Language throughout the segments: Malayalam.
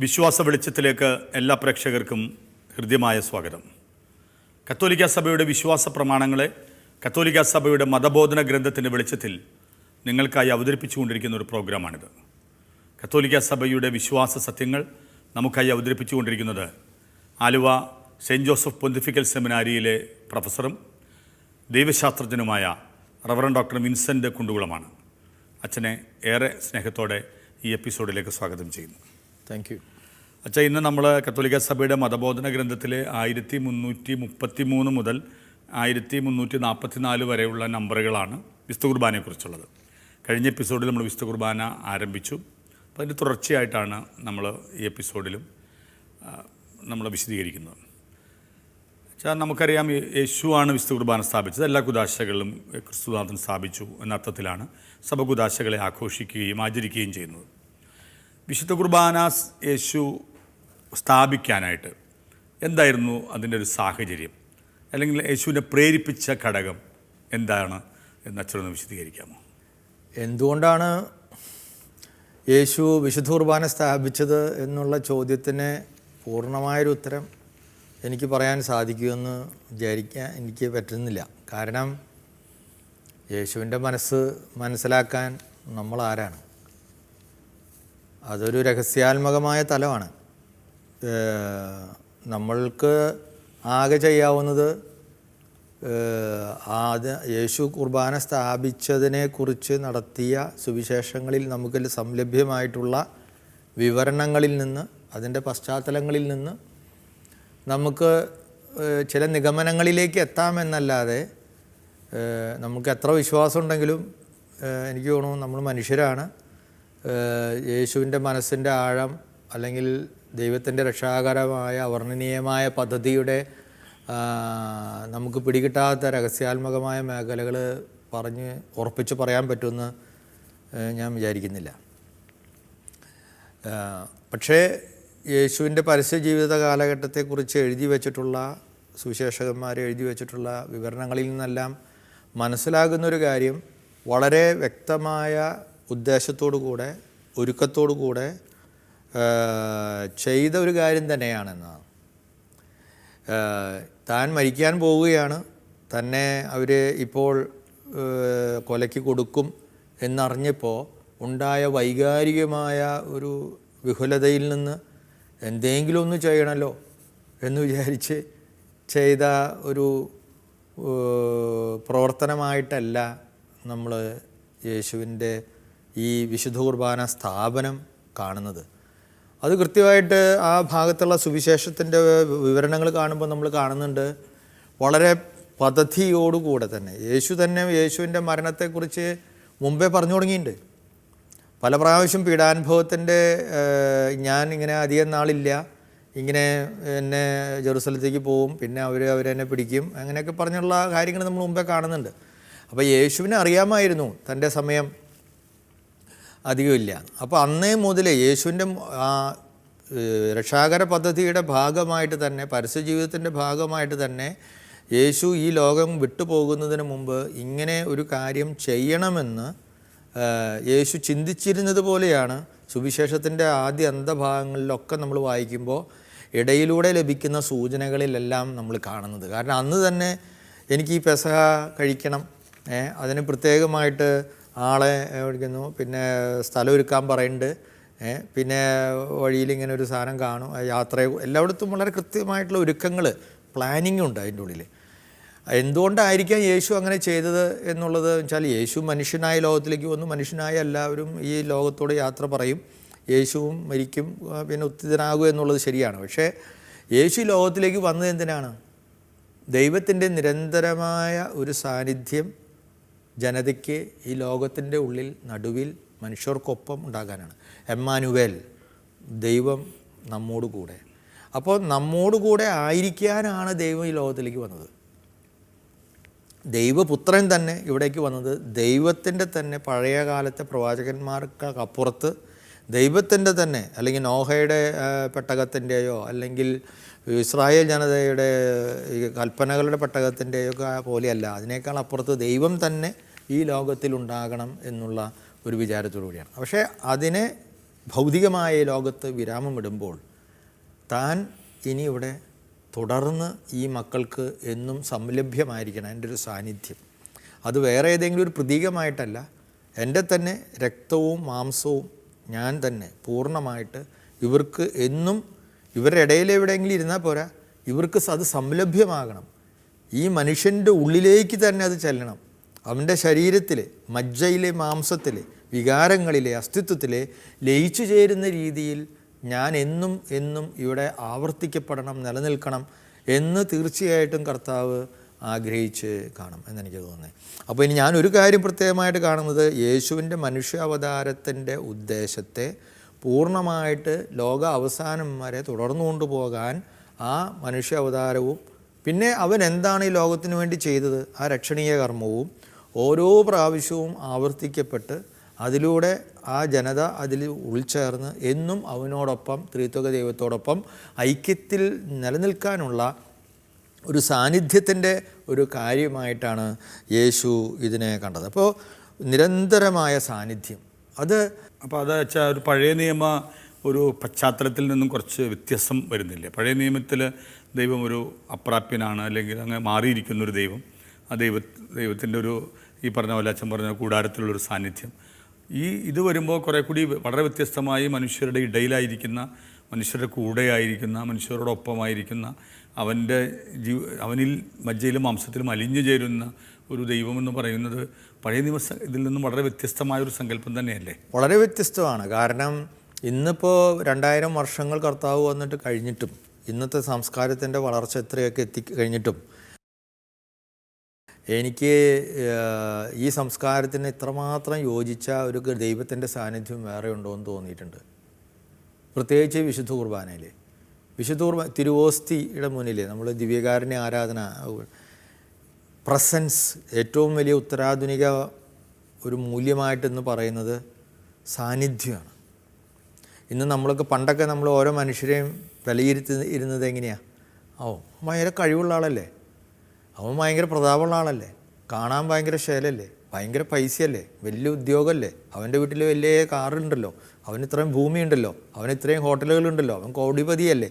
വിശ്വാസ വെളിച്ചത്തിലേക്ക് എല്ലാ പ്രേക്ഷകർക്കും ഹൃദ്യമായ സ്വാഗതം. കത്തോലിക്ക സഭയുടെ വിശ്വാസ പ്രമാണങ്ങളെ കത്തോലിക്ക സഭയുടെ മതബോധന ഗ്രന്ഥത്തിൻ്റെ വെളിച്ചത്തിൽ നിങ്ങൾക്കായി അവതരിപ്പിച്ചുകൊണ്ടിരിക്കുന്ന ഒരു പ്രോഗ്രാമാണിത്. കത്തോലിക്ക സഭയുടെ വിശ്വാസ സത്യങ്ങൾ നമുക്കായി അവതരിപ്പിച്ചുകൊണ്ടിരിക്കുന്നത് ആലുവ സെൻറ്റ് ജോസഫ് പൊന്തിഫിക്കൽ സെമിനാരിയിലെ പ്രൊഫസറും ദൈവശാസ്ത്രജ്ഞനുമായ റവറൻഡ് ഡോക്ടർ വിൻസെൻ്റ് കുണ്ടുകുളമാണ്. അച്ഛനെ ഏറെ സ്നേഹത്തോടെ ഈ എപ്പിസോഡിലേക്ക് സ്വാഗതം ചെയ്യുന്നു. Thank you. അച്ഛാ, ഇന്ന് നമ്മൾ കത്തോലിക്ക സഭയുടെ മതബോധന ഗ്രന്ഥത്തിലെ 1333 മുതൽ 1344 വരെയുള്ള നമ്പറുകളാണ് വിശുദ്ധ കുർബാനയെക്കുറിച്ചുള്ളത്. കഴിഞ്ഞ എപ്പിസോഡിൽ നമ്മൾ വിശുദ്ധ കുർബാന ആരംഭിച്ചു. അപ്പോൾ അതിൻ്റെ തുടർച്ചയായിട്ടാണ് നമ്മൾ ഈ എപ്പിസോഡിലും നമ്മൾ വിശദീകരിക്കുന്നത്. അച്ഛാ, നമുക്കറിയാം യേശുവാണ് വിശുദ്ധ കുർബാന സ്ഥാപിച്ചത്. എല്ലാ കുദാശകളിലും ക്രിസ്തുനാഥൻ സ്ഥാപിച്ചു എന്ന അർത്ഥത്തിലാണ് സഭ കുദാശകളെ ആഘോഷിക്കുകയും ആചരിക്കുകയും ചെയ്യുന്നത്. വിശുദ്ധ കുർബാന യേശു സ്ഥാപിക്കാനായിട്ട് എന്തായിരുന്നു അതിൻ്റെ ഒരു സാഹചര്യം, അല്ലെങ്കിൽ യേശുവിനെ പ്രേരിപ്പിച്ച ഘടകം എന്താണ് എന്ന് അച്ഛനൊന്ന് വിശദീകരിക്കാമോ? എന്തുകൊണ്ടാണ് യേശു വിശുദ്ധ കുർബാന സ്ഥാപിച്ചത് എന്നുള്ള ചോദ്യത്തിന് പൂർണ്ണമായൊരു ഉത്തരം എനിക്ക് പറയാൻ സാധിക്കുമെന്ന് വിചാരിക്കാൻ എനിക്ക് പറ്റുന്നില്ല. കാരണം യേശുവിൻ്റെ മനസ്സിലാക്കാൻ നമ്മൾ ആരാണ്? അതൊരു രഹസ്യാത്മകമായ തലമാണ്. നമ്മൾക്ക് ആകെ ചെയ്യാവുന്നത് യേശു കുർബാന സ്ഥാപിച്ചതിനെക്കുറിച്ച് നടത്തിയ സുവിശേഷങ്ങളിൽ നമുക്ക് സംലഭ്യമായിട്ടുള്ള വിവരണങ്ങളിൽ നിന്ന്, അതിൻ്റെ പശ്ചാത്തലങ്ങളിൽ നിന്ന് നമുക്ക് ചില നിഗമനങ്ങളിലേക്ക് എത്താമെന്നല്ലാതെ നമുക്ക് എത്ര വിശ്വാസം ഉണ്ടെങ്കിലും എനിക്ക് തോന്നുന്നു നമ്മൾ മനുഷ്യരാണ്. യേശുവിൻ്റെ മനസ്സിൻ്റെ ആഴം അല്ലെങ്കിൽ ദൈവത്തിൻ്റെ രക്ഷാകരമായ അവർണ്ണനീയമായ പദ്ധതിയുടെ നമുക്ക് പിടികിട്ടാത്ത രഹസ്യാത്മകമായ മേഖലകൾ പറഞ്ഞ് ഉറപ്പിച്ച് പറയാൻ പറ്റുമെന്ന് ഞാൻ വിചാരിക്കുന്നില്ല. പക്ഷേ യേശുവിൻ്റെ പരസ്യ ജീവിത കാലഘട്ടത്തെക്കുറിച്ച് എഴുതി വച്ചിട്ടുള്ള സുവിശേഷകന്മാർ എഴുതി വച്ചിട്ടുള്ള വിവരണങ്ങളിൽ നിന്നെല്ലാം മനസ്സിലാകുന്നൊരു കാര്യം വളരെ വ്യക്തമായ ഉദ്ദേശത്തോടു കൂടെ ഒരുക്കത്തോടു കൂടെ ചെയ്ത ഒരു കാര്യം തന്നെയാണെന്നാണ്. താൻ മരിക്കാൻ പോവുകയാണ്, തന്നെ അവർ ഇപ്പോൾ കൊലയ്ക്ക് കൊടുക്കും എന്നറിഞ്ഞപ്പോൾ ഉണ്ടായ വൈകാരികമായ ഒരു വിഹുലതയിൽ നിന്ന് എന്തെങ്കിലും ഒന്ന് ചെയ്യണമല്ലോ എന്ന് വിചാരിച്ച് ചെയ്ത ഒരു പ്രവർത്തനമായിട്ടല്ല നമ്മൾ യേശുവിൻ്റെ ഈ വിശുദ്ധ കുർബാന സ്ഥാപനം കാണുന്നത്. അത് കൃത്യമായിട്ട് ആ ഭാഗത്തുള്ള സുവിശേഷത്തിൻ്റെ വിവരണങ്ങൾ കാണുമ്പോൾ നമ്മൾ കാണുന്നുണ്ട്. വളരെ പദ്ധതിയോടുകൂടെ തന്നെ യേശുവിൻ്റെ മരണത്തെക്കുറിച്ച് മുമ്പേ പറഞ്ഞു തുടങ്ങിയിട്ടുണ്ട്. പല പ്രാവശ്യം പീഡാനുഭവത്തിൻ്റെ ഞാൻ ഇങ്ങനെ അധികം നാളില്ല, ഇങ്ങനെ എന്നെ ജെറുസലത്തേക്ക് പോവും, പിന്നെ അവരെന്നെ പിടിക്കും, അങ്ങനെയൊക്കെ പറഞ്ഞുള്ള കാര്യങ്ങൾ നമ്മൾ മുമ്പേ കാണുന്നുണ്ട്. അപ്പോൾ യേശുവിനെ അറിയാമായിരുന്നു തൻ്റെ സമയം അധികമില്ല. അപ്പോൾ അന്നേ മുതൽ യേശുവിൻ്റെ ആ രക്ഷാകര പദ്ധതിയുടെ ഭാഗമായിട്ട് തന്നെ, പരസ്യജീവിതത്തിൻ്റെ ഭാഗമായിട്ട് തന്നെ യേശു ഈ ലോകം വിട്ടുപോകുന്നതിന് മുമ്പ് ഇങ്ങനെ ഒരു കാര്യം ചെയ്യണമെന്ന് യേശു ചിന്തിച്ചിരുന്നത് പോലെയാണ് സുവിശേഷത്തിൻ്റെ ആദ്യ അന്തഭാഗങ്ങളിലൊക്കെ നമ്മൾ വായിക്കുമ്പോൾ ഇടയിലൂടെ ലഭിക്കുന്ന സൂചനകളിലെല്ലാം നമ്മൾ കാണുന്നത്. കാരണം അന്ന് തന്നെ എനിക്ക് ഈ പെസഹ കഴിക്കണം, അതിന് പ്രത്യേകമായിട്ട് ആളെ വിളിക്കുന്നു, പിന്നെ സ്ഥലം ഒരുക്കാൻ പറയുന്നുണ്ട്, പിന്നെ വഴിയിൽ ഇങ്ങനെ ഒരു സാധനം കാണും, യാത്ര എല്ലായിടത്തും വളരെ കൃത്യമായിട്ടുള്ള ഒരുക്കങ്ങൾ, പ്ലാനിങ് ഉണ്ട് അതിൻ്റെ ഉള്ളിൽ. എന്തുകൊണ്ടായിരിക്കാം യേശു അങ്ങനെ ചെയ്തത് എന്നുള്ളത് വെച്ചാൽ, യേശു മനുഷ്യനായ ലോകത്തിലേക്ക് വന്നു, മനുഷ്യനായ എല്ലാവരും ഈ ലോകത്തോട് യാത്ര പറയും, യേശുവും മരിക്കും, പിന്നെ ഉത്തിതനാകും എന്നുള്ളത് ശരിയാണ്. പക്ഷേ യേശു ലോകത്തിലേക്ക് വന്നത് എന്തിനാണ്? ദൈവത്തിൻ്റെ നിരന്തരമായ ഒരു സാന്നിധ്യം ജനതയ്ക്ക് ഈ ലോകത്തിൻ്റെ ഉള്ളിൽ നടുവിൽ മനുഷ്യർക്കൊപ്പം ഉണ്ടാകാനാണ്. എമ്മാനുവേൽ, ദൈവം നമ്മോട് കൂടെ. അപ്പോൾ നമ്മോട് കൂടെ ആയിരിക്കാനാണ് ദൈവം ഈ ലോകത്തിലേക്ക് വന്നത്. ദൈവപുത്രൻ തന്നെ ഇവിടേക്ക് വന്നത് ദൈവത്തിൻ്റെ തന്നെ പഴയ കാലത്തെ പ്രവാചകന്മാർക്ക് അപ്പുറത്ത് ദൈവത്തിൻ്റെ തന്നെ, അല്ലെങ്കിൽ നോഹയുടെ പെട്ടകത്തിൻ്റെയോ അല്ലെങ്കിൽ ഇസ്രായേൽ ജനതയുടെ ഈ കൽപ്പനകളുടെ പെട്ടകത്തിൻ്റെയോ ഒക്കെ പോലെയല്ല, അതിനേക്കാൾ അപ്പുറത്ത് ദൈവം തന്നെ ഈ ലോകത്തിലുണ്ടാകണം എന്നുള്ള ഒരു വിചാരത്തോടു കൂടിയാണ്. പക്ഷേ അതിനെ ഭൗതികമായ ലോകത്ത് വിരാമമിടുമ്പോൾ താൻ ഇനി ഇവിടെ തുടർന്ന് ഈ മക്കൾക്ക് എന്നും സംലഭ്യമായിരിക്കണം എൻ്റെ ഒരു സാന്നിധ്യം. അത് വേറെ ഏതെങ്കിലും ഒരു പ്രതീകമായിട്ടല്ല, എൻ്റെ തന്നെ രക്തവും മാംസവും ഞാൻ തന്നെ പൂർണ്ണമായിട്ട് ഇവർക്ക് എന്നും ഇവരുടെ ഇടയിൽ എവിടെയെങ്കിലും ഇരുന്നാൽ പോരാ, ഇവർക്ക് അത് സംലഭ്യമാകണം. ഈ മനുഷ്യൻ്റെ ഉള്ളിലേക്ക് തന്നെ അത് ചെല്ലണം. അവൻ്റെ ശരീരത്തിൽ, മജ്ജയിലെ, മാംസത്തിലെ, വികാരങ്ങളിലെ, അസ്തിത്വത്തിലെ ലയിച്ചു ചേരുന്ന രീതിയിൽ ഞാൻ എന്നും എന്നും ഇവിടെ ആവർത്തിക്കപ്പെടണം, നിലനിൽക്കണം എന്ന് തീർച്ചയായിട്ടും കർത്താവ് ആഗ്രഹിച്ച് കാണും എന്നെനിക്ക് തോന്നുന്നത്. അപ്പോൾ ഇനി ഞാനൊരു കാര്യം പ്രത്യേകമായിട്ട് കാണുന്നത്, യേശുവിൻ്റെ മനുഷ്യാവതാരത്തിൻ്റെ ഉദ്ദേശത്തെ പൂർണ്ണമായിട്ട് ലോക അവസാനം വരെ തുടർന്നു കൊണ്ടുപോകാൻ ആ മനുഷ്യാവതാരവും പിന്നെ അവൻ എന്താണ് ഈ ലോകത്തിന് വേണ്ടി ചെയ്തത്, ആ രക്ഷണീയ കർമ്മവും ഓരോ പ്രാവശ്യവും ആവർത്തിക്കപ്പെട്ട് അതിലൂടെ ആ ജനത അതിൽ ഉൾച്ചേർന്ന് എന്നും അവനോടൊപ്പം ത്രിത്വക ദൈവത്തോടൊപ്പം ഐക്യത്തിൽ നിലനിൽക്കാനുള്ള ഒരു സാന്നിധ്യത്തിൻ്റെ ഒരു കാര്യമായിട്ടാണ് യേശു ഇതിനെ കണ്ടത്. അപ്പോൾ നിരന്തരമായ സാന്നിധ്യം അത് വെച്ചാൽ ഒരു പഴയ നിയമ ഒരു പശ്ചാത്തലത്തിൽ നിന്നും കുറച്ച് വ്യത്യാസം വരുന്നില്ലേ? പഴയ നിയമത്തിൽ ദൈവം ഒരു അപ്രാപ്യനാണ്, അല്ലെങ്കിൽ അങ്ങനെ മാറിയിരിക്കുന്നൊരു ദൈവം. ആ ദൈവത്തിൻ്റെ ഒരു ഈ പറഞ്ഞ പോലെ അച്ഛൻ പറഞ്ഞ കൂടാരത്തിലുള്ളൊരു സാന്നിധ്യം. ഇത് വരുമ്പോൾ കുറേ കൂടി വളരെ വ്യത്യസ്തമായി മനുഷ്യരുടെ ഇടയിലായിരിക്കുന്ന, മനുഷ്യരുടെ കൂടെയായിരിക്കുന്ന, മനുഷ്യരോടൊപ്പമായിരിക്കുന്ന, അവനിൽ മജ്ജയിലും മാംസത്തിലും അലിഞ്ഞു ചേരുന്ന ഒരു ദൈവമെന്ന് പറയുന്നത് പഴയ ഇതിൽ നിന്നും വളരെ വ്യത്യസ്തമായൊരു സങ്കല്പം തന്നെയല്ലേ? വളരെ വ്യത്യസ്തമാണ്. കാരണം ഇന്നിപ്പോൾ 2000 വർഷങ്ങൾ കർത്താവ് വന്നിട്ട് കഴിഞ്ഞിട്ടും, ഇന്നത്തെ സംസ്കാരത്തിൻ്റെ വളർച്ച എത്രയൊക്കെ എത്തിക്കഴിഞ്ഞിട്ടും എനിക്ക് ഈ സംസ്കാരത്തിന് ഇത്രമാത്രം യോജിച്ച ഒരു ദൈവത്തിൻ്റെ സാന്നിധ്യം വേറെ ഉണ്ടോ എന്ന് തോന്നിയിട്ടുണ്ട്. പ്രത്യേകിച്ച് വിശുദ്ധ കുർബാനയിൽ, തിരുവോസ്തിയുടെ മുന്നിൽ നമ്മൾ ദിവ്യകാരുണ്യ ആരാധന, പ്രസൻസ് ഏറ്റവും വലിയ ഉത്തരാധുനിക ഒരു മൂല്യമായിട്ടെന്ന് പറയുന്നത് സാന്നിധ്യമാണ്. ഇന്ന് നമ്മളൊക്കെ പണ്ടൊക്കെ നമ്മൾ ഓരോ മനുഷ്യരെയും വിലയിരുത്തിയിരുന്നത് എങ്ങനെയാണ്? ഭയങ്കര കഴിവുള്ള ആളല്ലേ, അവൻ ഭയങ്കര പ്രതാപമുള്ള ആളല്ലേ, കാണാൻ ഭയങ്കര ശേലല്ലേ, ഭയങ്കര പൈസയല്ലേ, വലിയ ഉദ്യോഗമല്ലേ, അവൻ്റെ വീട്ടിൽ വലിയ കാറുണ്ടല്ലോ, അവന് ഇത്രയും ഭൂമിയുണ്ടല്ലോ, അവന് ഇത്രയും ഹോട്ടലുകളുണ്ടല്ലോ, അവൻ കോടിപതിയല്ലേ.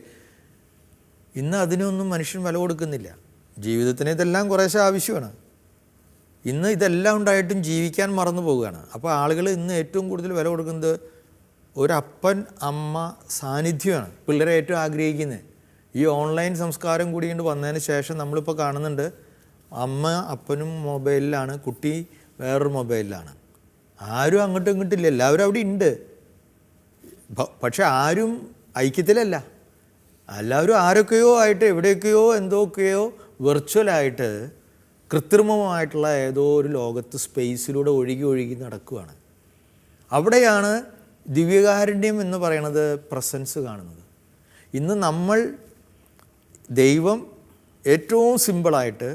ഇന്ന് അതിനൊന്നും മനുഷ്യൻ വില കൊടുക്കുന്നില്ല. ജീവിതത്തിന് ഇതെല്ലാം കുറേശ്ശെ ആവശ്യമാണ്. ഇന്ന് ഇതെല്ലാം ഉണ്ടായിട്ടും ജീവിക്കാൻ മറന്നു പോവുകയാണ്. അപ്പോൾ ആളുകൾ ഇന്ന് ഏറ്റവും കൂടുതൽ വില കൊടുക്കുന്നത് ഒരപ്പൻ അമ്മ സാന്നിധ്യമാണ് പിള്ളേരെ ഏറ്റവും ആഗ്രഹിക്കുന്നത്. ഈ ഓൺലൈൻ സംസ്കാരം കൂടി കൊണ്ട് വന്നതിന് ശേഷം നമ്മളിപ്പോൾ കാണുന്നുണ്ട്, അമ്മ അപ്പനും മൊബൈലിലാണ്, കുട്ടി വേറൊരു മൊബൈലിലാണ്. ആരും അങ്ങോട്ടും ഇങ്ങോട്ടില്ല, എല്ലാവരും അവിടെ ഉണ്ട്. പക്ഷെ ആരും ഐക്യത്തിലല്ല. എല്ലാവരും ആരൊക്കെയോ ആയിട്ട് എവിടെയൊക്കെയോ എന്തൊക്കെയോ വെർച്വലായിട്ട് കൃത്രിമമായിട്ടുള്ള ഏതോ ഒരു ലോകത്ത് സ്പേസിലൂടെ ഒഴുകി നടക്കുകയാണ്. അവിടെയാണ് ദിവ്യകാരുണ്യം എന്ന് പറയുന്നത് പ്രസൻസ് കാണുന്നത്. ഇന്ന് നമ്മൾ ദൈവം ഏറ്റവും സിമ്പിളായിട്ട്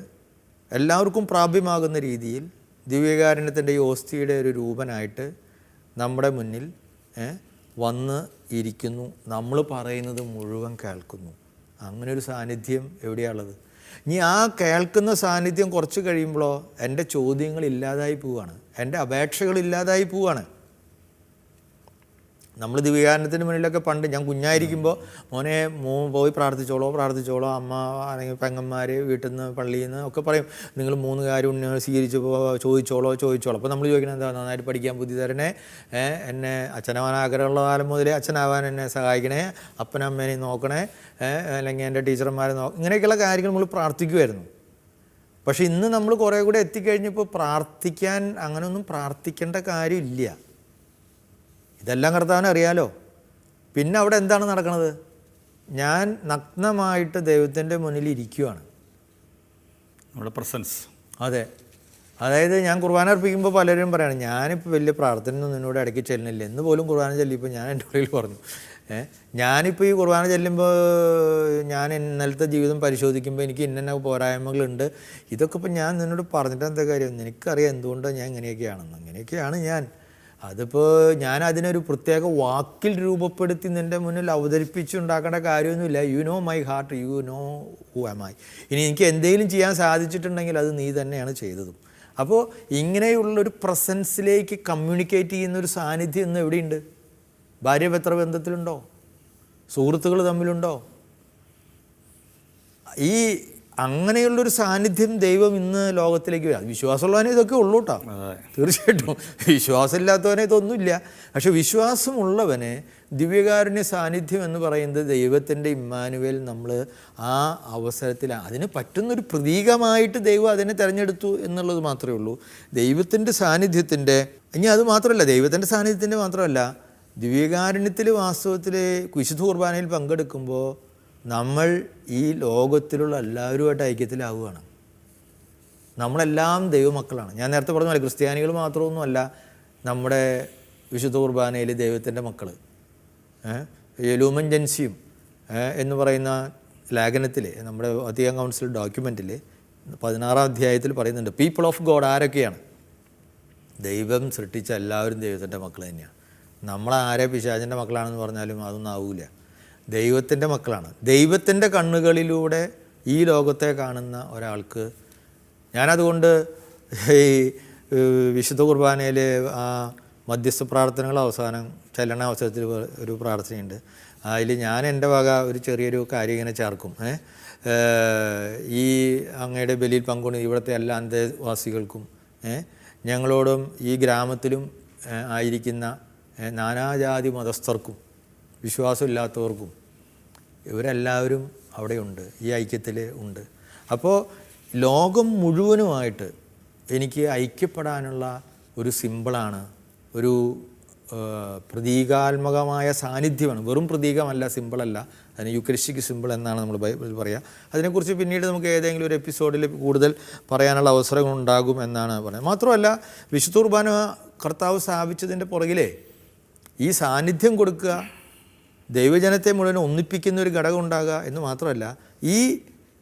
എല്ലാവർക്കും പ്രാപ്യമാകുന്ന രീതിയിൽ ദിവ്യകാരുണ്യത്തിൻ്റെ ഈ ഓസ്തിയുടെ ഒരു രൂപനായിട്ട് നമ്മുടെ മുന്നിൽ വന്ന് ഇരിക്കുന്നു. നമ്മൾ പറയുന്നത് മുഴുവൻ കേൾക്കുന്നു. അങ്ങനെ ഒരു സാന്നിധ്യം എവിടെയാണുള്ളത്? ഇനി ആ കേൾക്കുന്ന സാന്നിധ്യം കുറച്ച് കഴിയുമ്പോഴോ എൻ്റെ ചോദ്യങ്ങൾ ഇല്ലാതായി പോവുകയാണ്, എൻ്റെ അപേക്ഷകൾ ഇല്ലാതായി പോവുകയാണ്. നമ്മൾ ദിവ്യകാരുണ്യത്തിന് മുന്നിലൊക്കെ പണ്ട് ഞാൻ കുഞ്ഞായിരിക്കുമ്പോൾ മോനെ പോയി പ്രാർത്ഥിച്ചോളോ, അമ്മ അല്ലെങ്കിൽ പെങ്ങന്മാർ വീട്ടിൽ നിന്ന് പള്ളിയിൽ നിന്ന് ഒക്കെ പറയും, നിങ്ങൾ 3 കാര്യം സ്വീകരിച്ചപ്പോൾ ചോദിച്ചോളോ. അപ്പോൾ നമ്മൾ ചോദിക്കുന്നത് എന്താ? നന്നായിട്ട് പഠിക്കാൻ ബുദ്ധി തരണേ, എന്നെ അച്ഛനാവാൻ ആഗ്രഹമുള്ള കാലം മുതലേ അച്ഛനാവാൻ എന്നെ സഹായിക്കണേ, അപ്പനമ്മേനെ നോക്കണേ, അല്ലെങ്കിൽ എൻ്റെ ടീച്ചർമാരെ ഇങ്ങനെയൊക്കെയുള്ള കാര്യങ്ങൾ നമ്മൾ പ്രാർത്ഥിക്കുമായിരുന്നു. പക്ഷേ ഇന്ന് നമ്മൾ കുറേ കൂടെ എത്തിക്കഴിഞ്ഞപ്പോൾ പ്രാർത്ഥിക്കാൻ അങ്ങനെയൊന്നും പ്രാർത്ഥിക്കേണ്ട കാര്യമില്ല. ഇതെല്ലാം കർത്താവിന് അറിയാലോ. പിന്നെ അവിടെ എന്താണ് നടക്കുന്നത്? ഞാൻ നഗ്നമായിട്ട് ദൈവത്തിൻ്റെ മുന്നിൽ ഇരിക്കുകയാണ്. നമ്മുടെ പ്രസൻസ്. അതെ, അതായത് ഞാൻ കുർബാന അർപ്പിക്കുമ്പോൾ പലരും പറയണം, ഞാനിപ്പോൾ വലിയ പ്രാർത്ഥനയൊന്നും നിന്നോട് ഇടയ്ക്ക് ചെല്ലുന്നില്ല എന്ന് പോലും കുർബാന ചൊല്ലിയപ്പോൾ ഞാൻ എൻ്റെ ഉള്ളിൽ പറഞ്ഞു, ഞാനിപ്പോൾ ഈ കുർബാന ചെല്ലുമ്പോൾ ഞാൻ ഇന്നലത്തെ ജീവിതം പരിശോധിക്കുമ്പോൾ എനിക്ക് ഇന്ന പോരായ്മകളുണ്ട്. ഇതൊക്കെ ഇപ്പോൾ ഞാൻ നിന്നോട് പറഞ്ഞിട്ട് എന്താ കാര്യം? നിനക്കറിയാം എന്തുകൊണ്ടാണ് ഞാൻ ഇങ്ങനെയൊക്കെയാണ് ഞാൻ. അതിപ്പോൾ ഞാൻ അതിനൊരു പ്രത്യേക വാക്കിൽ രൂപപ്പെടുത്തി നിൻ്റെ മുന്നിൽ അവതരിപ്പിച്ചുണ്ടാക്കേണ്ട കാര്യമൊന്നുമില്ല. You know my heart, you know who am I. ഇനി എനിക്ക് എന്തെങ്കിലും ചെയ്യാൻ സാധിച്ചിട്ടുണ്ടെങ്കിൽ അത് നീ തന്നെയാണ് ചെയ്തതും. അപ്പോൾ ഇങ്ങനെയുള്ളൊരു പ്രസൻസിലേക്ക് കമ്മ്യൂണിക്കേറ്റ് ചെയ്യുന്നൊരു സാന്നിധ്യം ഇന്ന് എവിടെയുണ്ട്? ഭാര്യ-ഭർത്തൃ ബന്ധത്തിലുണ്ടോ? സുഹൃത്തുക്കൾ തമ്മിലുണ്ടോ? ഈ അങ്ങനെയുള്ളൊരു സാന്നിധ്യം ദൈവം ഇന്ന് ലോകത്തിലേക്ക് വരും. വിശ്വാസമുള്ളവനെ ഇതൊക്കെ ഉള്ളൂ കേട്ടോ, തീർച്ചയായിട്ടും. വിശ്വാസമില്ലാത്തവനെ ഇതൊന്നുമില്ല. പക്ഷെ വിശ്വാസമുള്ളവനെ ദിവ്യകാരുണ്യ സാന്നിധ്യം എന്ന് പറയുന്നത് ദൈവത്തിൻ്റെ ഇമ്മാനുവേൽ നമ്മൾ ആ അവസരത്തിൽ അതിന് പറ്റുന്നൊരു പ്രതീകമായിട്ട് ദൈവം അതിനെ തിരഞ്ഞെടുത്തു എന്നുള്ളത് മാത്രമേ ഉള്ളൂ. ദൈവത്തിൻ്റെ സാന്നിധ്യത്തിൻ്റെ, ഇനി അത് മാത്രമല്ല, ദൈവത്തിൻ്റെ സാന്നിധ്യത്തിൻ്റെ മാത്രമല്ല, ദിവ്യകാരുണ്യത്തിൽ വാസ്തവത്തിൽ വിശുദ്ധ കുർബാനയിൽ പങ്കെടുക്കുമ്പോൾ നമ്മൾ ഈ ലോകത്തിലുള്ള എല്ലാവരുമായിട്ട് ഐക്യത്തിലാവുകയാണ്. നമ്മളെല്ലാം ദൈവമക്കളാണ്. ഞാൻ നേരത്തെ പറഞ്ഞ ക്രിസ്ത്യാനികൾ മാത്രമൊന്നുമല്ല നമ്മുടെ വിശുദ്ധ കുർബാനയിൽ ദൈവത്തിൻ്റെ മക്കൾ. ലൂമൻ ജൻസിയും എന്ന് പറയുന്ന ലേഖനത്തിൽ, നമ്മുടെ വത്തിക്കാൻ കൗൺസിൽ ഡോക്യുമെൻറ്റിൽ 16-ാം അധ്യായത്തിൽ പറയുന്നുണ്ട്, പീപ്പിൾ ഓഫ് ഗോഡ് ആരൊക്കെയാണ്? ദൈവം സൃഷ്ടിച്ച എല്ലാവരും ദൈവത്തിൻ്റെ മക്കൾ തന്നെയാണ്. നമ്മളാരെ പിശാചിൻ്റെ മക്കളാണെന്ന് പറഞ്ഞാലും അതൊന്നും ആവില്ല. ദൈവത്തിൻ്റെ മക്കളാണ്. ദൈവത്തിൻ്റെ കണ്ണുകളിലൂടെ ഈ ലോകത്തെ കാണുന്ന ഒരാൾക്ക്, ഞാനതുകൊണ്ട് ഈ വിശുദ്ധ കുർബാനയിൽ ആ മധ്യസ്ഥ പ്രാർത്ഥനകൾ അവസാനം ചെല്ലണ അവസരത്തിൽ ഒരു പ്രാർത്ഥനയുണ്ട്. അതിൽ ഞാൻ എൻ്റെ വക ഒരു ചെറിയൊരു കാര്യം ഇങ്ങനെ ചേർക്കും. ഈ അങ്ങയുടെ ബലിയിൽ പങ്കുകൊണ്ട് ഇവിടുത്തെ എല്ലാ അന്തേവാസികൾക്കും ഞങ്ങളോടും ഈ ഗ്രാമത്തിലും ആയിരിക്കുന്ന നാനാജാതി മതസ്ഥർക്കും വിശ്വാസമില്ലാത്തവർക്കും ഇവരെല്ലാവരും അവിടെയുണ്ട്, ഈ ഐക്യത്തിൽ ഉണ്ട്. അപ്പോൾ ലോകം മുഴുവനുമായിട്ട് എനിക്ക് ഐക്യപ്പെടാനുള്ള ഒരു സിമ്പിളാണ്, ഒരു പ്രതീകാത്മകമായ സാന്നിധ്യമാണ്. വെറും പ്രതീകമല്ല, സിമ്പിളല്ല. അതിന് യുക്രിസ്റ്റിക് സിമ്പിൾ എന്നാണ് നമ്മൾ ബൈബിളിൽ പറയുക. അതിനെക്കുറിച്ച് പിന്നീട് നമുക്ക് ഏതെങ്കിലും ഒരു എപ്പിസോഡിൽ കൂടുതൽ പറയാനുള്ള അവസരങ്ങളുണ്ടാകും എന്നാണ് പറയുന്നത്. മാത്രമല്ല, വിശുദ്ധ കുർബാന കർത്താവ് സ്ഥാപിച്ചതിൻ്റെ പുറകിലേ ഈ സാന്നിധ്യം കൊടുക്കുക, ദൈവജനത്തെ മുഴുവൻ ഒന്നിപ്പിക്കുന്ന ഒരു ഘടകം ഉണ്ടാകുക എന്ന് മാത്രമല്ല, ഈ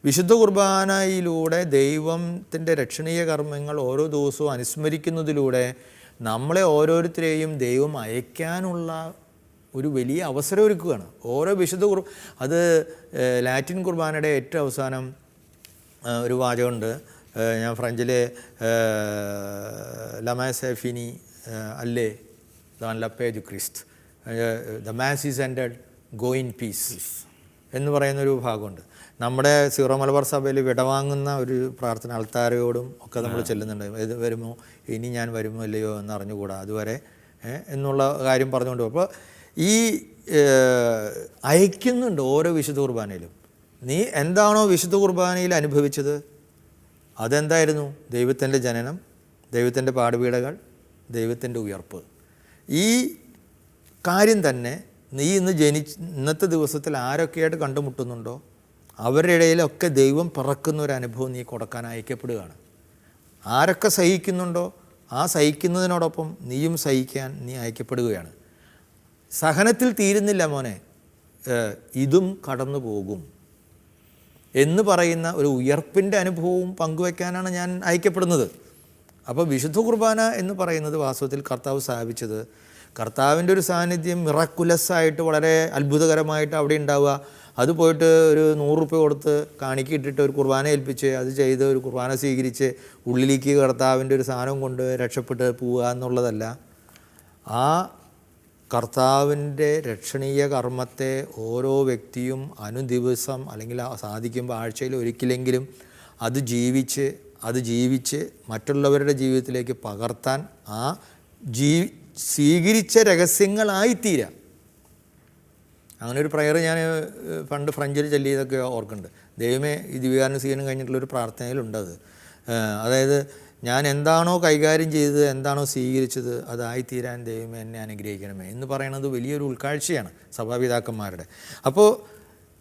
വിശുദ്ധ കുർബാനയിലൂടെ ദൈവത്തിൻ്റെ രക്ഷണീയ കർമ്മങ്ങൾ ഓരോ ദിവസവും അനുസ്മരിക്കുന്നതിലൂടെ നമ്മളെ ഓരോരുത്തരെയും ദൈവം അയക്കാനുള്ള ഒരു വലിയ അവസരം ഒരുക്കുകയാണ്. ഓരോ വിശുദ്ധ അത് ലാറ്റിൻ കുർബാനയുടെ ഏറ്റവും അവസാനം ഒരു വാചകമുണ്ട്. ഞാൻ ഫ്രഞ്ചിലെ ലമാസെഫിനി അല്ലേ ദാൻ ലപ്പേ ദു Christ, the mass is ended, go in peace എന്ന് പറയുന്നൊരു ഭാഗമുണ്ട്. നമ്മുടെ സീറോ മലബാർ സഭയിൽ വിടവാങ്ങുന്ന ഒരു പ്രാർത്ഥന അൾത്താരയോടും ഒക്കെ നമ്മൾ ചെല്ലുന്നുണ്ട്. ഇത് വരുമോ, ഇനി ഞാൻ വരുമോ ഇല്ലയോ എന്ന് അറിഞ്ഞുകൂടാ, അതുവരെ എന്നുള്ള കാര്യം പറഞ്ഞുകൊണ്ട്. അപ്പോൾ ഈ അയക്കുന്നുണ്ട് ഓരോ വിശുദ്ധ കുർബാനയിലും. നീ എന്താണോ വിശുദ്ധ കുർബാനയിൽ അനുഭവിച്ചത് അതെന്തായിരുന്നു? ദൈവത്തിൻ്റെ ജനനം, ദൈവത്തിൻ്റെ പാടുപീടകൾ, ദൈവത്തിൻ്റെ ഉയർപ്പ്. ഈ കാര്യം തന്നെ നീ ഇന്നത്തെ ദിവസത്തിൽ ആരൊക്കെയായിട്ട് കണ്ടുമുട്ടുന്നുണ്ടോ അവരുടെ ഇടയിലൊക്കെ ദൈവം പിറക്കുന്ന ഒരു അനുഭവം നീ കൊടുക്കാൻ അയക്കപ്പെടുകയാണ്. ആരൊക്കെ സഹിക്കുന്നുണ്ടോ ആ സഹിക്കുന്നതിനോടൊപ്പം നീയും സഹിക്കാൻ നീ അയക്കപ്പെടുകയാണ്. സഹനത്തിൽ തീരുന്നില്ല മോനെ, ഇതും കടന്നു പോകും എന്ന് പറയുന്ന ഒരു ഉയർപ്പിൻ്റെ അനുഭവവും പങ്കുവയ്ക്കാനാണ് ഞാൻ അയക്കപ്പെടുന്നത്. അപ്പോൾ വിശുദ്ധ കുർബാന എന്ന് പറയുന്നത് വാസ്തവത്തിൽ കർത്താവ് സ്ഥാപിച്ചത്, കർത്താവിൻ്റെ ഒരു സാന്നിധ്യം മിറക്കുലസ്സായിട്ട് വളരെ അത്ഭുതകരമായിട്ട് അവിടെ ഉണ്ടാവുക. അത് പോയിട്ട് ഒരു 100 രൂപ കൊടുത്ത് കാണിക്കിട്ടിട്ട് ഒരു കുർബാന ഏൽപ്പിച്ച് അത് ചെയ്ത് ഒരു കുർബാന സ്വീകരിച്ച് ഉള്ളിലേക്ക് കർത്താവിൻ്റെ ഒരു സാധനം കൊണ്ട് രക്ഷപ്പെട്ട് പോവുക എന്നുള്ളതല്ല. ആ കർത്താവിൻ്റെ രക്ഷണീയ കർമ്മത്തെ ഓരോ വ്യക്തിയും അനുദിവസം അല്ലെങ്കിൽ സാധിക്കുമ്പോൾ ആഴ്ചയിൽ ഒരിക്കലെങ്കിലും അത് ജീവിച്ച് മറ്റുള്ളവരുടെ ജീവിതത്തിലേക്ക് പകർത്താൻ ആ സ്വീകരിച്ച രഹസ്യങ്ങളായിത്തീരാം. അങ്ങനെ ഒരു പ്രയർ ഞാൻ പണ്ട് ഫ്രഞ്ചിൽ ചൊല്ലിയതൊക്കെ ഓർക്കുന്നുണ്ട്. ദൈവമേ, ഈ ദിവ്യകാരുണ്യ സ്വീകരണം കഴിഞ്ഞിട്ടുള്ളൊരു പ്രാർത്ഥനയിലുണ്ടത്. അതായത് ഞാൻ എന്താണോ കൈകാര്യം ചെയ്തത്, എന്താണോ സ്വീകരിച്ചത്, അതായിത്തീരാൻ ദൈവമേ എന്നെ അനുഗ്രഹിക്കണമേ എന്ന് പറയുന്നത് വലിയൊരു ഉൾക്കാഴ്ചയാണ് സഭാപിതാക്കന്മാരുടെ. അപ്പോൾ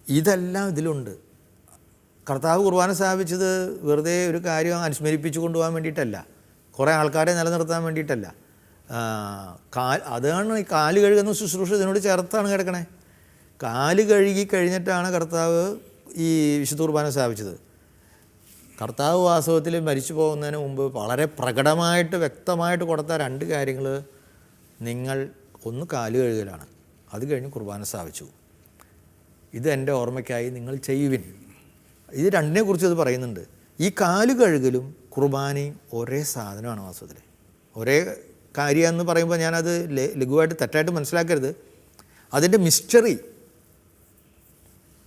ഇതെല്ലാം ഇതിലുണ്ട്. കർത്താവ് കുർബാന സ്ഥാപിച്ചത് വെറുതെ ഒരു കാര്യം അനുസ്മരിപ്പിച്ചു കൊണ്ടുപോകാൻ വേണ്ടിയിട്ടല്ല, കുറേ ആൾക്കാരെ നിലനിർത്താൻ വേണ്ടിയിട്ടല്ല. അതാണ് ഈ കാല് കഴുകുന്ന ശുശ്രൂഷ ഇതിനോട് ചേർത്താണ് കിടക്കണേ. കാല് കഴുകി കഴിഞ്ഞിട്ടാണ് കർത്താവ് ഈ വിശുദ്ധ കുർബാന സ്ഥാപിച്ചത്. കർത്താവ് വാസ്തവത്തിൽ മരിച്ചു പോകുന്നതിന് മുമ്പ് വളരെ പ്രകടമായിട്ട് വ്യക്തമായിട്ട് കൊടുത്ത 2 കാര്യങ്ങൾ, നിങ്ങൾ ഒന്ന് കാല് കഴുകലാണ്, അത് കഴിഞ്ഞ് കുർബാന സ്ഥാപിച്ചു, ഇത് എൻ്റെ ഓർമ്മയ്ക്കായി നിങ്ങൾ ചെയ്യുവിൻ. ഇത് 2നെക്കുറിച്ച് ഇത് പറയുന്നുണ്ട്. ഈ കാല് കഴുകലും കുർബാനയും ഒരേ സാധനമാണ് വാസ്തവത്തിൽ. ഒരേ കാര്യമെന്ന് പറയുമ്പോൾ ഞാനത് ലഘുവായിട്ട് തെറ്റായിട്ട് മനസ്സിലാക്കരുത്. അതിൻ്റെ മിസ്റ്ററി.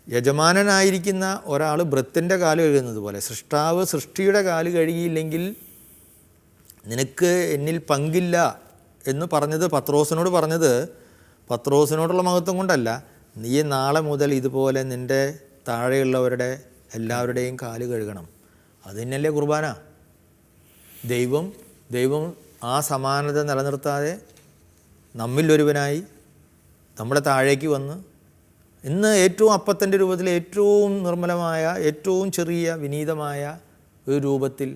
യജമാനനായിരിക്കുന്ന ഒരാൾ ഭൃത്യൻ്റെ കാല് കഴുകുന്നത് പോലെ സൃഷ്ടാവ് സൃഷ്ടിയുടെ കാല് കഴുകിയില്ലെങ്കിൽ നിനക്ക് എന്നിൽ പങ്കില്ല എന്ന് പറഞ്ഞത് പത്രോസിനോട് പറഞ്ഞത് പത്രോസിനോടുള്ള മഹത്വം കൊണ്ടല്ല, നീ നാളെ മുതൽ ഇതുപോലെ നിൻ്റെ താഴെയുള്ളവരുടെ എല്ലാവരുടെയും കാല് കഴുകണം. അത് തന്നെയല്ലേ കുർബാന. ദൈവം ആ സമാനത നിലനിർത്താതെ നമ്മിലൊരുവനായി നമ്മുടെ താഴേക്ക് വന്ന് ഇന്ന് ഏറ്റവും അപ്പത്തിൻ്റെ രൂപത്തിൽ ഏറ്റവും നിർമ്മലമായ ഏറ്റവും ചെറിയ വിനീതമായ ഒരു രൂപത്തിൽ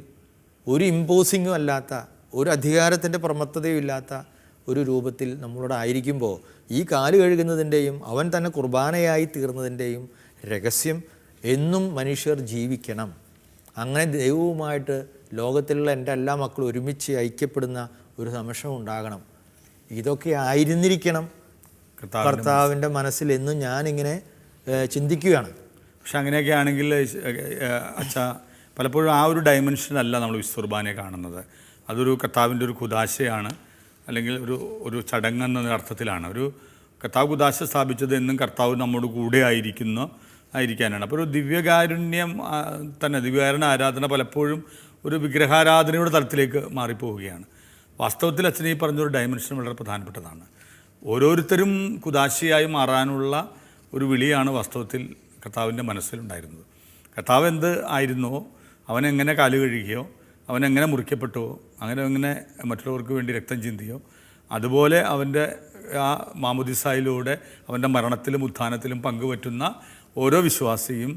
ഒരു ഇമ്പോസിങ്ങും അല്ലാത്ത ഒരു അധികാരത്തിൻ്റെ പ്രമത്തതയും ഇല്ലാത്ത ഒരു രൂപത്തിൽ നമ്മളോട് ആയിരിക്കുമ്പോൾ ഈ കാല് കഴുകുന്നതിൻ്റെയും അവൻ തന്നെ കുർബാനയായി തീർന്നതിൻ്റെയും രഹസ്യം എന്നും മനുഷ്യർ ജീവിക്കണം. അങ്ങനെ ദൈവവുമായിട്ട് ലോകത്തിലുള്ള എൻ്റെ എല്ലാ മക്കളും ഒരുമിച്ച് ഐക്യപ്പെടുന്ന ഒരു നിമിഷം ഉണ്ടാകണം. ഇതൊക്കെ ആയിരുന്നിരിക്കണം കർത്താവിൻ്റെ മനസ്സിൽ എന്നും ഞാനിങ്ങനെ ചിന്തിക്കുകയാണ്. പക്ഷെ അങ്ങനെയൊക്കെ ആണെങ്കിൽ അച്ഛാ, പലപ്പോഴും ആ ഒരു ഡയമെൻഷനല്ല നമ്മൾ വിശുദ്ധ കുർബാനയെ കാണുന്നത്. അതൊരു കർത്താവിൻ്റെ ഒരു കുദാശയാണ്, അല്ലെങ്കിൽ ഒരു ചടങ്ങെന്ന അർത്ഥത്തിലാണ്. ഒരു കർത്താവ് കുദാശ സ്ഥാപിച്ചത് എന്നും കർത്താവ് നമ്മോട് കൂടെ ആയിരിക്കാനാണ്. അപ്പോൾ ഒരു ദിവ്യകാരുണ്യം തന്നെ, ദിവ്യകാരുണ്യ ആരാധന പലപ്പോഴും ഒരു വിഗ്രഹാരാധനയുടെ തലത്തിലേക്ക് മാറിപ്പോവുകയാണ്. വാസ്തവത്തിൽ അച്ഛൻ ഈ പറഞ്ഞൊരു ഡയമെൻഷൻ വളരെ പ്രധാനപ്പെട്ടതാണ്. ഓരോരുത്തരും കുദാശയായി മാറാനുള്ള ഒരു വിളിയാണ് വാസ്തവത്തിൽ കർത്താവിൻ്റെ മനസ്സിലുണ്ടായിരുന്നത്. കർത്താവ് എന്ത് ആയിരുന്നോ, അവനെങ്ങനെ കാല് കഴുകിയോ, അവനെങ്ങനെ മുറിക്കപ്പെട്ടോ, എങ്ങനെ മറ്റുള്ളവർക്ക് വേണ്ടി രക്തം ചിന്തിയോ, അതുപോലെ അവൻ്റെ ആ മാമോദിസായിലൂടെ അവൻ്റെ മരണത്തിലും ഉത്ഥാനത്തിലും പങ്കുപറ്റുന്ന ഓരോ വിശ്വാസിയും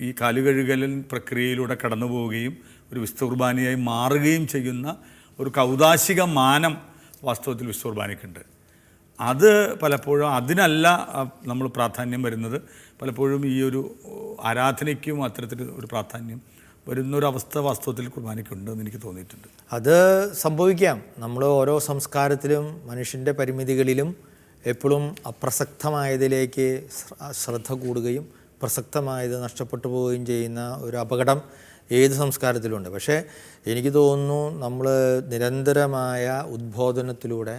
ഈ കാലുകഴുകൽ പ്രക്രിയയിലൂടെ കടന്നു പോവുകയും ഒരു വിശുദ്ധ കുർബാനയായി മാറുകയും ചെയ്യുന്ന ഒരു കൗദാശിക മാനം വാസ്തവത്തിൽ വിശുദ്ധ കുർബാനയ്ക്കുണ്ട്. അത് പലപ്പോഴും അതിനല്ല നമ്മൾ പ്രാധാന്യം വരുന്നത്. പലപ്പോഴും ഈ ഒരു ആരാധനയ്ക്കും അത്തരത്തിൽ ഒരു പ്രാധാന്യം വരുന്നൊരവസ്ഥ വാസ്തവത്തിൽ കുർബാനയ്ക്കുണ്ടെന്ന് എനിക്ക് തോന്നിയിട്ടുണ്ട്. അത് സംഭവിക്കാം. നമ്മൾ ഓരോ സംസ്കാരത്തിലും മനുഷ്യൻ്റെ പരിമിതികളിലും എപ്പോഴും അപ്രസക്തമായതിലേക്ക് ശ്രദ്ധ കൂടുകയും പ്രസക്തമായത് നഷ്ടപ്പെട്ടു പോവുകയും ചെയ്യുന്ന ഒരു അപകടം ഏത് സംസ്കാരത്തിലുമുണ്ട്. പക്ഷേ എനിക്ക് തോന്നുന്നു നമ്മൾ നിരന്തരമായ ഉദ്ബോധനത്തിലൂടെ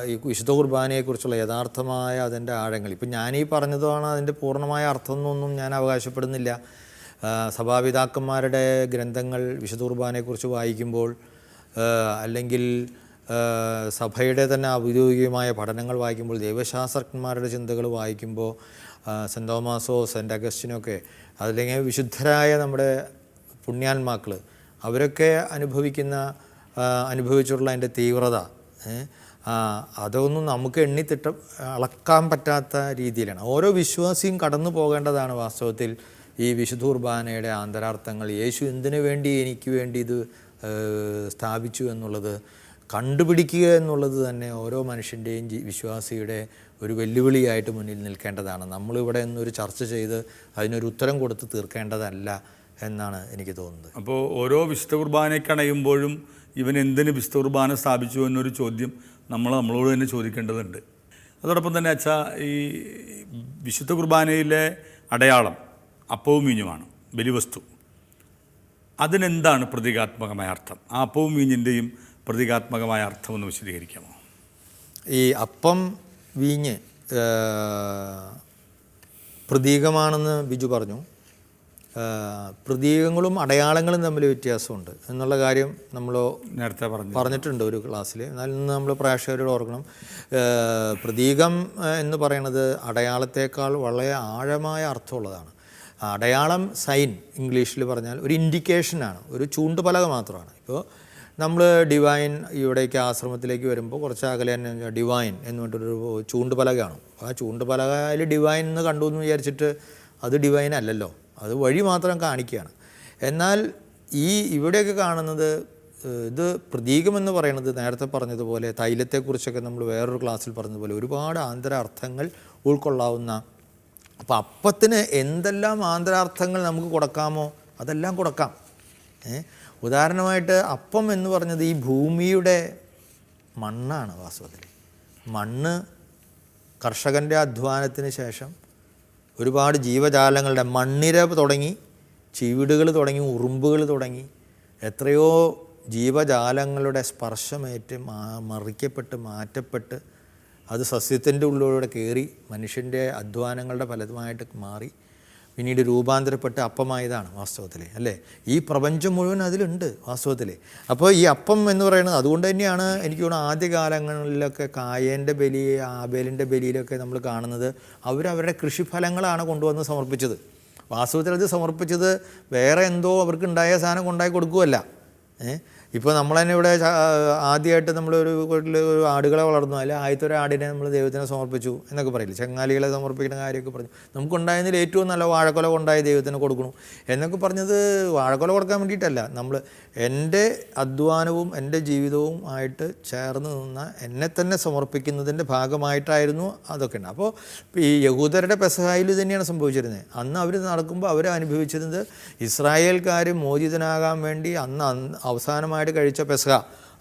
ഈ വിശുദ്ധ കുർബാനയെക്കുറിച്ചുള്ള യഥാർത്ഥമായ അതിൻ്റെ ആഴങ്ങൾ, ഇപ്പം ഞാനീ പറഞ്ഞതാണ് അതിൻ്റെ പൂർണ്ണമായ അർത്ഥമൊന്നും ഞാൻ അവകാശപ്പെടുന്നില്ല. സഭാപിതാക്കന്മാരുടെ ഗ്രന്ഥങ്ങൾ വിശുദ്ധ കുർബാനയെക്കുറിച്ച് വായിക്കുമ്പോൾ, അല്ലെങ്കിൽ സഭയുടെ തന്നെ ഔദ്യോഗികമായ പഠനങ്ങൾ വായിക്കുമ്പോൾ, ദൈവശാസ്ത്രജ്ഞന്മാരുടെ ചിന്തകൾ വായിക്കുമ്പോൾ, സെൻറ്റ് തോമാസോ സെൻറ്റ് അഗസ്റ്റിനൊക്കെ, അതല്ലെങ്കിൽ വിശുദ്ധരായ നമ്മുടെ പുണ്യാന്മാക്കൾ അവരൊക്കെ അനുഭവിച്ചിട്ടുള്ള അതിൻ്റെ തീവ്രത അതൊന്നും നമുക്ക് അളക്കാൻ പറ്റാത്ത രീതിയിലാണ്. ഓരോ വിശ്വാസിയും കടന്നു പോകേണ്ടതാണ് വാസ്തവത്തിൽ ഈ വിശുദ്ധ കുർബാനയുടെ ആന്തരാർത്ഥങ്ങൾ. യേശു എന്തിനു വേണ്ടി എനിക്ക് വേണ്ടി ഇത് സ്ഥാപിച്ചു എന്നുള്ളത് കണ്ടുപിടിക്കുക എന്നുള്ളത് തന്നെ ഓരോ മനുഷ്യൻ്റെയും വിശ്വാസിയുടെ ഒരു വെല്ലുവിളിയായിട്ട് മുന്നിൽ നിൽക്കേണ്ടതാണ്. നമ്മളിവിടെ നിന്നൊരു ചർച്ച ചെയ്ത് അതിനൊരു ഉത്തരം കൊടുത്ത് തീർക്കേണ്ടതല്ല എന്നാണ് എനിക്ക് തോന്നുന്നത്. അപ്പോൾ ഓരോ വിശുദ്ധ കുർബാനയ്ക്കണയുമ്പോഴും ഇവൻ എന്തിന് വിശുദ്ധ കുർബാന സ്ഥാപിച്ചു എന്നൊരു ചോദ്യം നമ്മളോട് തന്നെ ചോദിക്കേണ്ടതുണ്ട്. അതോടൊപ്പം തന്നെ അച്ഛാ, ഈ വിശുദ്ധ കുർബാനയിലെ അടയാളം അപ്പവും വീഞ്ഞുമാണ്, ബലിവസ്തു. അതിനെന്താണ് പ്രതീകാത്മകമായ അർത്ഥം? ആ അപ്പവും വീഞ്ഞിൻ്റെയും പ്രതീകാത്മകമായ അർത്ഥം ഒന്ന് വിശദീകരിക്കാമോ? ഈ അപ്പം വീഞ്ഞ് പ്രതീകമാണെന്ന് ബിജു പറഞ്ഞു. പ്രതീകങ്ങളും അടയാളങ്ങളും തമ്മിൽ വ്യത്യാസമുണ്ട് എന്നുള്ള കാര്യം നമ്മൾ നേരത്തെ പറഞ്ഞിട്ടുണ്ട് ഒരു ക്ലാസ്സിൽ. എന്നാൽ ഇന്ന് നമ്മൾ പ്രേക്ഷകരോട് ഓർക്കണം, പ്രതീകം എന്ന് പറയുന്നത് അടയാളത്തേക്കാൾ വളരെ ആഴമായ അർത്ഥമുള്ളതാണ്. അടയാളം, സൈൻ ഇംഗ്ലീഷിൽ പറഞ്ഞാൽ ഒരു ഇൻഡിക്കേഷനാണ്, ഒരു ചൂണ്ടുപലക മാത്രമാണ്. ഇപ്പോൾ നമ്മൾ ഡിവൈൻ ഇവിടേക്ക് ആശ്രമത്തിലേക്ക് വരുമ്പോൾ കുറച്ച് അകലെ തന്നെ ഡിവൈൻ എന്ന് പറഞ്ഞിട്ടൊരു ചൂണ്ടുപലകയാണ്. ആ ചൂണ്ടുപലകയിൽ ഡിവൈൻ എന്ന് കണ്ടു എന്ന് വിചാരിച്ചിട്ട് അത് ഡിവൈൻ അല്ലല്ലോ, അത് വഴി മാത്രം കാണിക്കുകയാണ്. എന്നാൽ ഇവിടെയൊക്കെ കാണുന്നത് ഇത് പ്രതീകമെന്ന് പറയുന്നത് നേരത്തെ പറഞ്ഞതുപോലെ തൈലത്തെക്കുറിച്ചൊക്കെ നമ്മൾ വേറൊരു ക്ലാസ്സിൽ പറഞ്ഞതുപോലെ ഒരുപാട് ആന്തരാർത്ഥങ്ങൾ ഉൾക്കൊള്ളാവുന്ന. അപ്പോൾ അപ്പത്തിന് എന്തെല്ലാം ആന്തരാർത്ഥങ്ങൾ നമുക്ക് കൊടുക്കാമോ അതെല്ലാം കൊടുക്കാം. ഉദാഹരണമായിട്ട് അപ്പം എന്ന് പറഞ്ഞത് ഈ ഭൂമിയുടെ മണ്ണാണ്. വാസ്തവത്തിൽ മണ്ണ് കർഷകൻ്റെ അധ്വാനത്തിന് ശേഷം ഒരുപാട് ജീവജാലങ്ങളുടെ മണ്ണിര തുടങ്ങി, ചീവിടുകൾ തുടങ്ങി, ഉറുമ്പുകൾ തുടങ്ങി എത്രയോ ജീവജാലങ്ങളുടെ സ്പർശമേറ്റ് മറിക്കപ്പെട്ട് മാറ്റപ്പെട്ട് അത് സസ്യത്തിൻ്റെ ഉള്ളിലൂടെ കയറി മനുഷ്യൻ്റെ അധ്വാനങ്ങളുടെ ഫലമായിട്ട് മാറി പിന്നീട് രൂപാന്തരപ്പെട്ട് അപ്പമായതാണ് വാസ്തവത്തിൽ, അല്ലേ? ഈ പ്രപഞ്ചം മുഴുവൻ അതിലുണ്ട് വാസ്തവത്തിൽ. അപ്പോൾ ഈ അപ്പം എന്ന് പറയുന്നത് അതുകൊണ്ട് തന്നെയാണ് എനിക്ക് തോന്നുന്നു ആദ്യകാലങ്ങളിലൊക്കെ കായേൻ്റെ ബലി, ആബേലിൻ്റെ ബലിയിലൊക്കെ നമ്മൾ കാണുന്നത് അവരവരുടെ കൃഷിഫലങ്ങളാണ് കൊണ്ടുവന്ന് സമർപ്പിച്ചത്. വാസ്തവത്തിൽ അത് സമർപ്പിച്ചത് വേറെ എന്തോ അവർക്കുണ്ടായ സാധനം കൊണ്ടായി കൊടുക്കുകയല്ല. ഇപ്പോൾ നമ്മൾ തന്നെ ഇവിടെ ആദ്യമായിട്ട് നമ്മളൊരു വീട്ടിൽ ഒരു ആടുകളെ വളർന്നു, അല്ലെ ആദ്യത്തെ ഒരു ആടിനെ നമ്മൾ ദൈവത്തിനെ സമർപ്പിച്ചു എന്നൊക്കെ പറയില്ല, ചങ്ങാലികളെ സമർപ്പിക്കുന്ന കാര്യമൊക്കെ പറഞ്ഞു. നമുക്കുണ്ടായതിൽ ഏറ്റവും നല്ല വാഴക്കൊല കൊണ്ടായി ദൈവത്തിന് കൊടുക്കണം എന്നൊക്കെ പറഞ്ഞത് വാഴക്കൊല കൊടുക്കാൻ വേണ്ടിയിട്ടല്ല, നമ്മൾ എൻ്റെ അധ്വാനവും എൻ്റെ ജീവിതവും ആയിട്ട് ചേർന്ന് നിന്ന എന്നെ തന്നെ സമർപ്പിക്കുന്നതിൻ്റെ ഭാഗമായിട്ടായിരുന്നു അതൊക്കെ ഉണ്ട്. അപ്പോൾ ഈ യഹൂദരുടെ പെസഹായിൽ തന്നെയാണ് സംഭവിച്ചിരുന്നത്. അന്ന് അവർ നടക്കുമ്പോൾ അവർ അനുഭവിച്ചിരുന്നത് ഇസ്രായേൽക്കാർ മോചിതനാകാൻ വേണ്ടി അന്ന് അവസാനമായിട്ട് കഴിച്ച പെസഹ,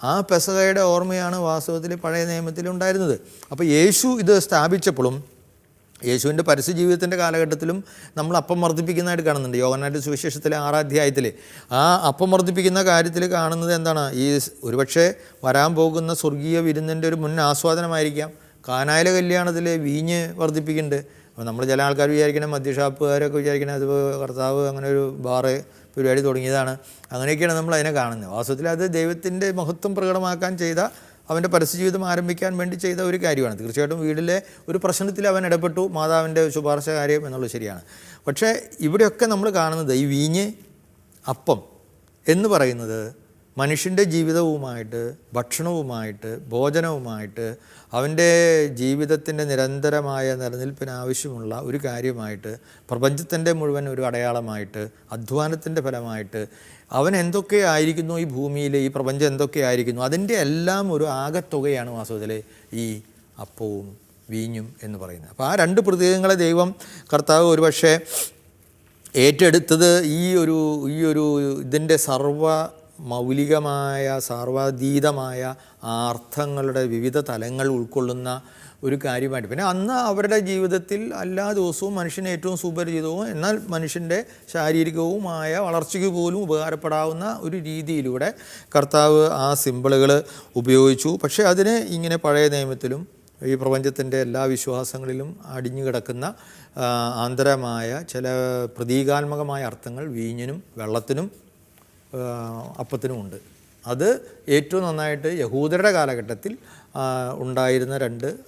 ആ പെസഹയുടെ ഓർമ്മയാണ് വാസ്തവത്തിൽ പഴയ നിയമത്തിൽ ഉണ്ടായിരുന്നത്. അപ്പോൾ യേശു ഇത് സ്ഥാപിച്ചപ്പോഴും യേശുവിൻ്റെ പരസ്യ ജീവിതത്തിൻ്റെ കാലഘട്ടത്തിലും നമ്മൾ അപ്പം വർദ്ധിപ്പിക്കുന്നതായിട്ട് കാണുന്നുണ്ട്. യോഹന്നാന്റെ സുവിശേഷത്തിലെ 6-ാം അധ്യായത്തിൽ ആ അപ്പം വർദ്ധിപ്പിക്കുന്ന കാര്യത്തിൽ കാണുന്നത് എന്താണ്? ഈ ഒരുപക്ഷെ വരാൻ പോകുന്ന സ്വർഗീയ വിരുന്നിൻ്റെ ഒരു മുൻ ആസ്വാദനമായിരിക്കാം. കാനായിലെ കല്യാണത്തിൽ വീഞ്ഞ് വർദ്ധിപ്പിക്കുന്നുണ്ട്. അപ്പോൾ നമ്മൾ ചില ആൾക്കാർ വിചാരിക്കണം, മദ്യഷാപ്പുകാരൊക്കെ വിചാരിക്കണം അത് കർത്താവ് അങ്ങനെ ഒരു ബാറ് പരിപാടി തുടങ്ങിയതാണ്, അങ്ങനെയൊക്കെയാണ് നമ്മൾ അതിനെ കാണുന്നത്. വാസ്തവത്തിൽ അത് ദൈവത്തിൻ്റെ മഹത്വം പ്രകടമാക്കാൻ ചെയ്ത, അവൻ്റെ പരസ്യജീവിതം ആരംഭിക്കാൻ വേണ്ടി ചെയ്ത ഒരു കാര്യമാണ്. തീർച്ചയായിട്ടും വീട്ടിലെ ഒരു പ്രശ്നത്തിൽ അവൻ ഇടപെട്ടു, മാതാവിൻ്റെ ശുപാർശ കാര്യം എന്നുള്ളത് ശരിയാണ്. പക്ഷേ ഇവിടെയൊക്കെ നമ്മൾ കാണുന്നത് ഈ വീഞ്ഞ്, അപ്പം എന്ന് പറയുന്നത് മനുഷ്യൻ്റെ ജീവിതവുമായിട്ട്, ഭക്ഷണവുമായിട്ട്, ഭോജനവുമായിട്ട്, അവൻ്റെ ജീവിതത്തിൻ്റെ നിരന്തരമായ നിലനിൽപ്പിനാവശ്യമുള്ള ഒരു കാര്യമായിട്ട്, പ്രപഞ്ചത്തിൻ്റെ മുഴുവൻ ഒരു അടയാളമായിട്ട്, അധ്വാനത്തിൻ്റെ ഫലമായിട്ട് അവൻ എന്തൊക്കെ ആയിരിക്കുന്നു ഈ ഭൂമിയിൽ, ഈ പ്രപഞ്ചം എന്തൊക്കെ ആയിരിക്കുന്നു, അതിൻ്റെ എല്ലാം ഒരു ആകത്തുകയാണ് വാസ്തവത്തിൽ ഈ അപ്പവും വീഞ്ഞും എന്ന് പറയുന്നത്. അപ്പോൾ ആ രണ്ട് പ്രതീകങ്ങളെ ദൈവം കർത്താവ് ഒരുപക്ഷെ ഏറ്റെടുത്തത് ഈ ഒരു ഇതിൻ്റെ മൗലികമായ സാർവതീതമായ അർത്ഥങ്ങളുടെ വിവിധ തലങ്ങൾ ഉൾക്കൊള്ളുന്ന ഒരു കാര്യമായിട്ട്. പിന്നെ അന്ന് അവരുടെ ജീവിതത്തിൽ എല്ലാ ദിവസവും മനുഷ്യന് ഏറ്റവും സുപരിചിതവും എന്നാൽ മനുഷ്യൻ്റെ ശാരീരികവുമായ വളർച്ചയ്ക്ക് പോലും ഉപകാരപ്പെടാവുന്ന ഒരു രീതിയിലൂടെ കർത്താവ് ആ സിമ്പിളുകൾ ഉപയോഗിച്ചു. പക്ഷേ അതിന് ഇങ്ങനെ പഴയ നിയമത്തിലും ഈ പ്രപഞ്ചത്തിൻ്റെ എല്ലാ വിശ്വാസങ്ങളിലും അടിഞ്ഞു കിടക്കുന്ന ആന്തരമായ ചില പ്രതീകാത്മകമായ അർത്ഥങ്ങൾ വീഞ്ഞിനും വെള്ളത്തിനും അപ്പത്തിനുമുണ്ട്. അത് ഏറ്റവും നന്നായിട്ട് യഹൂദരുടെ കാലഘട്ടത്തിൽ ഉണ്ടായിരുന്ന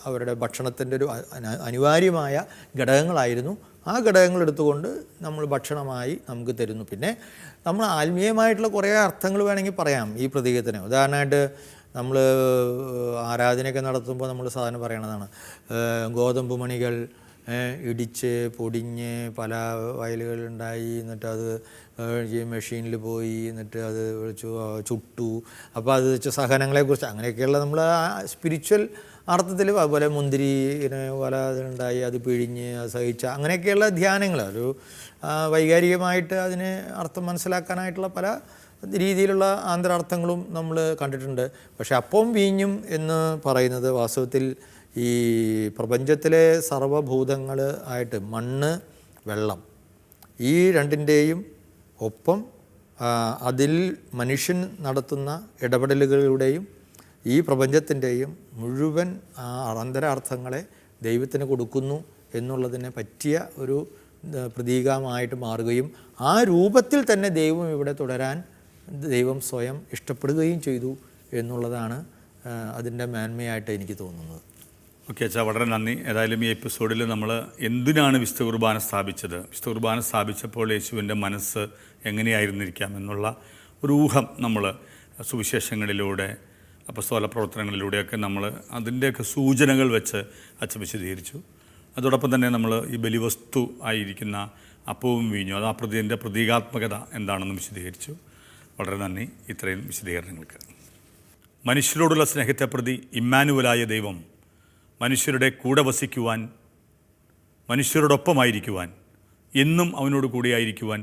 അവരുടെ ഭക്ഷണത്തിൻ്റെ ഒരു അനിവാര്യമായ ഘടകങ്ങളായിരുന്നു. ആ ഘടകങ്ങൾ എടുത്തുകൊണ്ട് നമ്മൾ ഭക്ഷണമായി നമുക്ക് തരുന്നു. പിന്നെ നമ്മൾ ആത്മീയമായിട്ടുള്ള കുറേ അർത്ഥങ്ങൾ വേണമെങ്കിൽ പറയാം ഈ പ്രതീകത്തിന്. ഉദാഹരണമായിട്ട് നമ്മൾ ആരാധനയൊക്കെ നടത്തുമ്പോൾ നമ്മൾ സാധാരണ പറയണതാണ് ഗോതമ്പ് മണികൾ ഇടിച്ച് പൊടിഞ്ഞ് പല വയലുകളുണ്ടായി, എന്നിട്ട് അത് മെഷീനിൽ പോയി, എന്നിട്ട് അത് ചുട്ടു. അപ്പോൾ അത് വെച്ച സഹനങ്ങളെക്കുറിച്ച് അങ്ങനെയൊക്കെയുള്ള നമ്മൾ സ്പിരിച്വൽ അർത്ഥത്തിൽ, അതുപോലെ മുന്തിരി പല ഇതുണ്ടായി അത് പിഴിഞ്ഞ് അത് സഹിച്ച അങ്ങനെയൊക്കെയുള്ള ധ്യാനങ്ങൾ, ഒരു വൈകാരികമായിട്ട് അതിന് അർത്ഥം മനസ്സിലാക്കാനായിട്ടുള്ള പല രീതിയിലുള്ള ആന്തരാർത്ഥങ്ങളും നമ്മൾ കണ്ടിട്ടുണ്ട്. പക്ഷേ അപ്പം വീഞ്ഞും എന്ന് പറയുന്നത് വാസ്തവത്തിൽ ഈ പ്രപഞ്ചത്തിലെ സർവ്വഭൂതങ്ങൾ ആയിട്ട് മണ്ണ്, വെള്ളം, ഈ രണ്ടിൻ്റെയും ഒപ്പം അതിൽ മനുഷ്യൻ നടത്തുന്ന ഇടപെടലുകളുടെയും ഈ പ്രപഞ്ചത്തിൻ്റെയും മുഴുവൻ അന്തരാർത്ഥങ്ങളെ ദൈവത്തിന് കൊടുക്കുന്നു എന്നുള്ളതിനെ പറ്റിയ ഒരു പ്രതീകമായിട്ട് മാറുകയും ആ രൂപത്തിൽ തന്നെ ദൈവം ഇവിടെ തുടരാൻ ദൈവം സ്വയം ഇഷ്ടപ്പെടുകയും ചെയ്തു എന്നുള്ളതാണ് അതിൻ്റെ മേന്മയായിട്ട് എനിക്ക് തോന്നുന്നത്. ഓക്കെ അച്ഛാ, വളരെ നന്ദി. ഏതായാലും ഈ എപ്പിസോഡിൽ നമ്മൾ എന്തിനാണ് വിശുദ്ധ കുർബാന സ്ഥാപിച്ചത്, വിശുദ്ധ കുർബാന സ്ഥാപിച്ചപ്പോൾ യേശുവിൻ്റെ മനസ്സ് എങ്ങനെയായിരുന്നിരിക്കാം എന്നുള്ള ഒരു ഊഹം നമ്മൾ സുവിശേഷങ്ങളിലൂടെ അപ്പസ്തോല പ്രവർത്തനങ്ങളിലൂടെയൊക്കെ നമ്മൾ അതിൻ്റെയൊക്കെ സൂചനകൾ വെച്ച് അച്ഛൻ വിശദീകരിച്ചു. അതോടൊപ്പം തന്നെ നമ്മൾ ഈ ബലിവസ്തു ആയിരിക്കുന്ന അപ്പവും വീഞ്ഞും അത് ആ പ്രതിൻ്റെ പ്രതീകാത്മകത എന്താണെന്ന് വിശദീകരിച്ചു. വളരെ നന്ദി ഇത്രയും വിശദീകരണങ്ങൾക്ക്. മനുഷ്യരോടുള്ള സ്നേഹത്തെ പ്രതി ഇമ്മാനുവലായ ദൈവം മനുഷ്യരുടെ കൂടെ വസിക്കുവാൻ, മനുഷ്യരോടൊപ്പമായിരിക്കുവാൻ, എന്നും അവനോട് കൂടിയായിരിക്കുവാൻ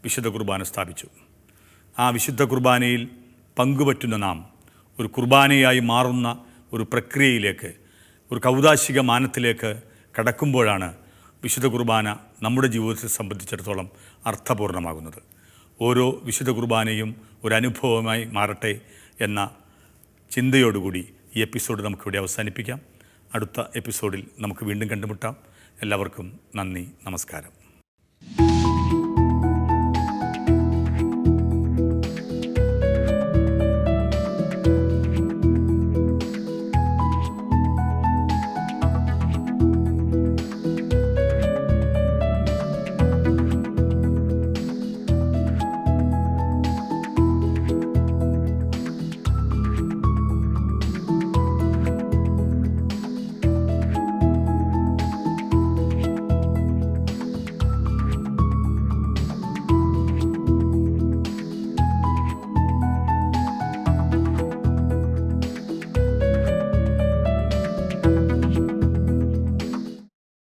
വിശുദ്ധ കുർബാന സ്ഥാപിച്ചു. ആ വിശുദ്ധ കുർബാനയിൽ പങ്കുപറ്റുന്ന നാം ഒരു കുർബാനയായി മാറുന്ന ഒരു പ്രക്രിയയിലേക്ക്, ഒരു കൗദാശിക മാനത്തിലേക്ക് കടക്കുമ്പോഴാണ് വിശുദ്ധ കുർബാന നമ്മുടെ ജീവിതത്തെ സംബന്ധിച്ചിടത്തോളം അർത്ഥപൂർണ്ണമാകുന്നത്. ഓരോ വിശുദ്ധ കുർബാനയും ഒരു അനുഭവമായി മാറട്ടെ എന്ന ചിന്തയോടുകൂടി ഈ എപ്പിസോഡ് നമുക്കിവിടെ അവസാനിപ്പിക്കാം. അടുത്ത എപ്പിസോഡിൽ നമുക്ക് വീണ്ടും കണ്ടുമുട്ടാം. എല്ലാവർക്കും നന്ദി, നമസ്കാരം.